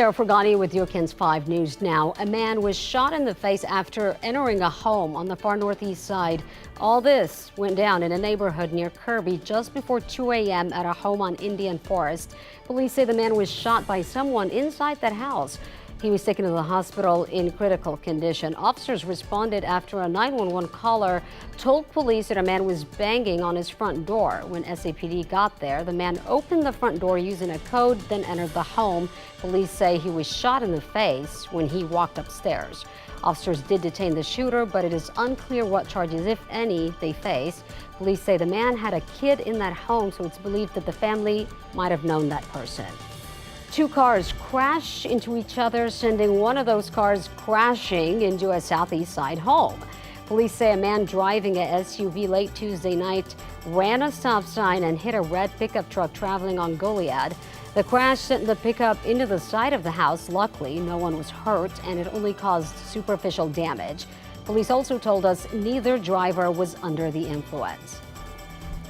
Sarah Fragani with your KENS 5 News Now. A man was shot in the face after entering a home on the far northeast side. All this went down in a neighborhood near Kirby just before 2 a.m. at a home on Indian Forest. Police say the man was shot by someone inside that house. He was taken to the hospital in critical condition. Officers responded after a 911 caller told police that a man was banging on his front door. When SAPD got there, the man opened the front door using a code, then entered the home. Police say he was shot in the face when he walked upstairs. Officers did detain the shooter, but it is unclear what charges, if any, they face. Police say the man had a kid in that home, so it's believed that the family might have known that person. Two cars crash into each other, sending one of those cars crashing into a southeast side home. Police say a man driving a SUV late Tuesday night ran a stop sign and hit a red pickup truck traveling on Goliad. The crash sent the pickup into the side of the house. Luckily, no one was hurt, and it only caused superficial damage. Police also told us neither driver was under the influence.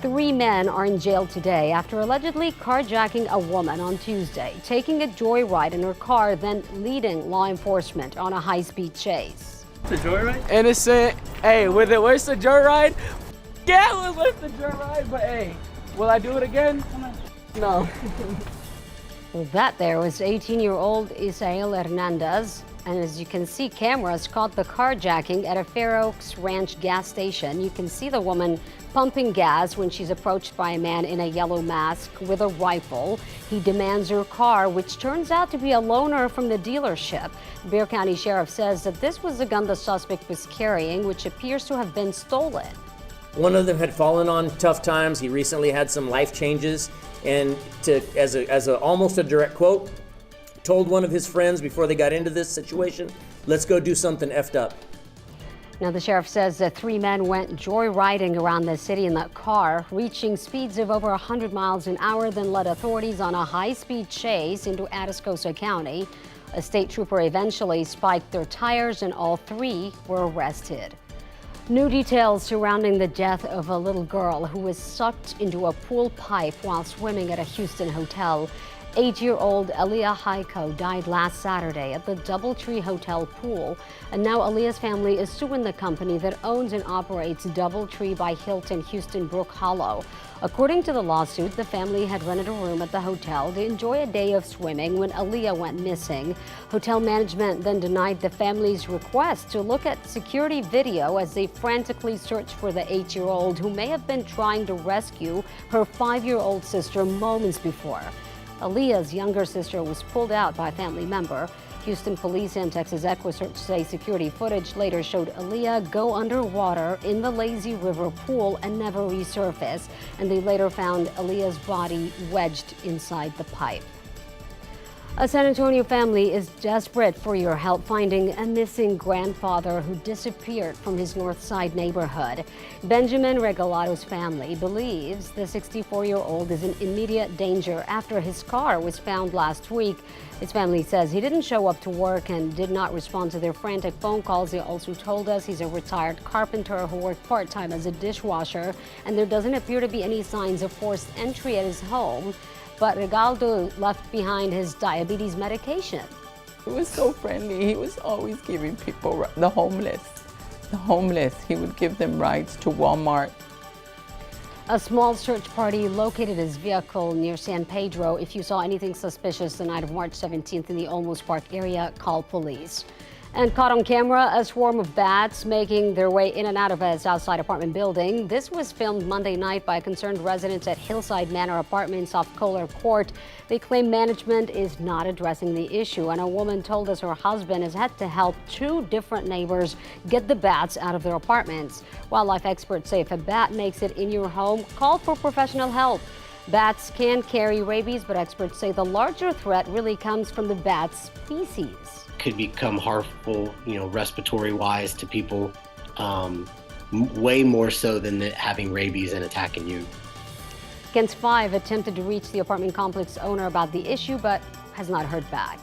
3 men are in jail today after allegedly carjacking a woman on Tuesday, taking a joyride in her car, then leading law enforcement on a high-speed chase. It's a joyride? Innocent. Hey, with it, where's the joyride? Yeah, it was worth the joyride, but hey, will I do it again? No. Well, that there was 18-year-old Isael Hernandez. And as you can see, cameras caught the carjacking at a Fair Oaks Ranch gas station. You can see the woman pumping gas when she's approached by a man in a yellow mask with a rifle. He demands her car, which turns out to be a loaner from the dealership. The Bexar County Sheriff says that this was the gun the suspect was carrying, which appears to have been stolen. One of them had fallen on tough times. He recently had some life changes, and as almost a direct quote, told one of his friends before they got into this situation, let's go do something effed up. Now, the sheriff says the 3 men went joyriding around the city in that car, reaching speeds of over 100 miles an hour, then led authorities on a high-speed chase into Atascosa County. A state trooper eventually spiked their tires, and all 3 were arrested. New details surrounding the death of a little girl who was sucked into a pool pipe while swimming at a Houston hotel. 8-year-old Aaliyah Heiko died last Saturday at the Doubletree Hotel pool, and now Aaliyah's family is suing the company that owns and operates Doubletree by Hilton Houston Brook Hollow. According to the lawsuit, the family had rented a room at the hotel to enjoy a day of swimming when Aaliyah went missing. Hotel management then denied the family's request to look at security video as they frantically searched for the 8-year-old who may have been trying to rescue her 5-year-old sister moments before. Aaliyah's younger sister was pulled out by a family member. Houston police and Texas EquuSearch say security footage later showed Aaliyah go underwater in the Lazy River pool and never resurface. And they later found Aaliyah's body wedged inside the pipe. A San Antonio family is desperate for your help finding a missing grandfather who disappeared from his North Side neighborhood. Benjamin Regalato's family believes the 64-year-old is in immediate danger after his car was found last week. His family says he didn't show up to work and did not respond to their frantic phone calls. He also told us he's a retired carpenter who worked part-time as a dishwasher, and there doesn't appear to be any signs of forced entry at his home. But Regalado left behind his diabetes medication. He was so friendly. He was always giving people, the homeless, he would give them rides to Walmart. A small search party located his vehicle near San Pedro. If you saw anything suspicious the night of March 17th in the Olmos Park area, call police. And caught on camera, a swarm of bats making their way in and out of a Southside apartment building. This was filmed Monday night by concerned residents at Hillside Manor Apartments off Kohler Court. They claim management is not addressing the issue, and a woman told us her husband has had to help 2 different neighbors get the bats out of their apartments. Wildlife experts say if a bat makes it in your home, call for professional help. Bats can carry rabies, but experts say the larger threat really comes from the bat species. Could become harmful, respiratory-wise to people, way more so than having rabies and attacking you. KENS 5 attempted to reach the apartment complex owner about the issue, but has not heard back.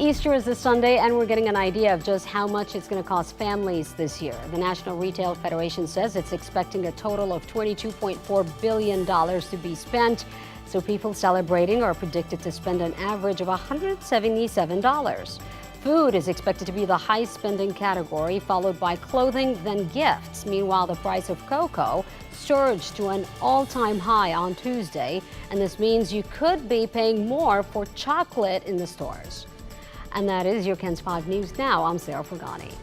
Easter is this Sunday, and we're getting an idea of just how much it's going to cost families this year. The National Retail Federation says it's expecting a total of $22.4 billion to be spent. So people celebrating are predicted to spend an average of $177. Food is expected to be the high spending category, followed by clothing, then gifts. Meanwhile, the price of cocoa surged to an all-time high on Tuesday, and this means you could be paying more for chocolate in the stores. And that is your KENS 5 News Now. I'm Sarah Furgani.